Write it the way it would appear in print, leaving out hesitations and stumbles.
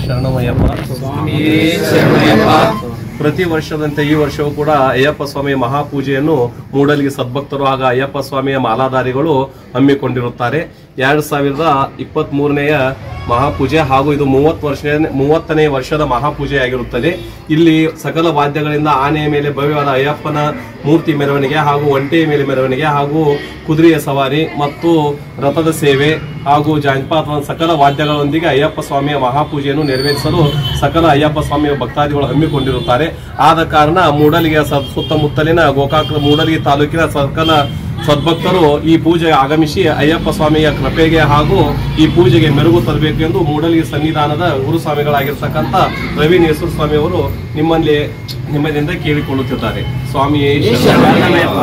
ಶರಣಮಯ್ಯಪ್ಪ. ಪ್ರತಿ ವರ್ಷದಂತೆ ಈ ವರ್ಷವೂ ಕೂಡ ಅಯ್ಯಪ್ಪ ಸ್ವಾಮಿಯ ಮಹಾಪೂಜೆಯನ್ನು ಮೂಡಲಿಗೆ ಸದ್ಭಕ್ತರು ಹಾಗೂ ಅಯ್ಯಪ್ಪ ಸ್ವಾಮಿಯ ಮಾಲಾಧಾರಿಗಳು ಹಮ್ಮಿಕೊಂಡಿರುತ್ತಾರೆ. 2023ನೇ ಮಹಾಪೂಜೆ ಹಾಗೂ ಇದು 30ನೇ ವರ್ಷದ ಮಹಾಪೂಜೆ ಆಗಿರುತ್ತದೆ. ಇಲ್ಲಿ ಸಕಲ ವಾದ್ಯಗಳಿಂದ ಆನೆಯ ಮೇಲೆ ಭವ್ಯವಾದ ಅಯ್ಯಪ್ಪನ ಮೂರ್ತಿ ಮೆರವಣಿಗೆ ಹಾಗೂ ಒಂಟೆಯ ಮೇಲೆ ಮೆರವಣಿಗೆ ಹಾಗೂ ಕುದುರೆಯ ಸವಾರಿ ಮತ್ತು ರಥದ ಸೇವೆ ಹಾಗೂ ಜಾನಪದ ಸಕಲ ವಾದ್ಯಗಳೊಂದಿಗೆ ಅಯ್ಯಪ್ಪ ಸ್ವಾಮಿಯ ಮಹಾಪೂಜೆಯನ್ನು ನೆರವೇರಿಸಲು ಸಕಲ ಅಯ್ಯಪ್ಪ ಸ್ವಾಮಿಯ ಭಕ್ತಾದಿಗಳು ಹಮ್ಮಿಕೊಂಡಿರುತ್ತಾರೆ. ಆದ ಕಾರಣ ಮೂಡಲಿಗೆ ಸುತ್ತಮುತ್ತಲಿನ ಗೋಕಾಕ ಮೂಡಲಿಗೆ ತಾಲೂಕಿನ ಸಕಲ ಸದ್ಭಕ್ತರು ಈ ಪೂಜೆಗೆ ಆಗಮಿಸಿ ಅಯ್ಯಪ್ಪ ಸ್ವಾಮಿಯ ಕೃಪೆಗೆ ಹಾಗೂ ಈ ಪೂಜೆಗೆ ಮೆರುಗು ತರಬೇಕು ಎಂದು ಮೂಡಲಿಗೆ ಸನ್ನಿಧಾನದ ಗುರುಸ್ವಾಮಿಗಳಾಗಿರ್ತಕ್ಕಂಥ ರವಿನೇಶ್ವರ ಸ್ವಾಮಿ ಅವರು ನಿಮ್ಮದಿಂದ ಕೇಳಿಕೊಳ್ಳುತ್ತಿದ್ದಾರೆ. ಸ್ವಾಮಿಯೇ ಶರಣಮಯ್ಯಪ್ಪ.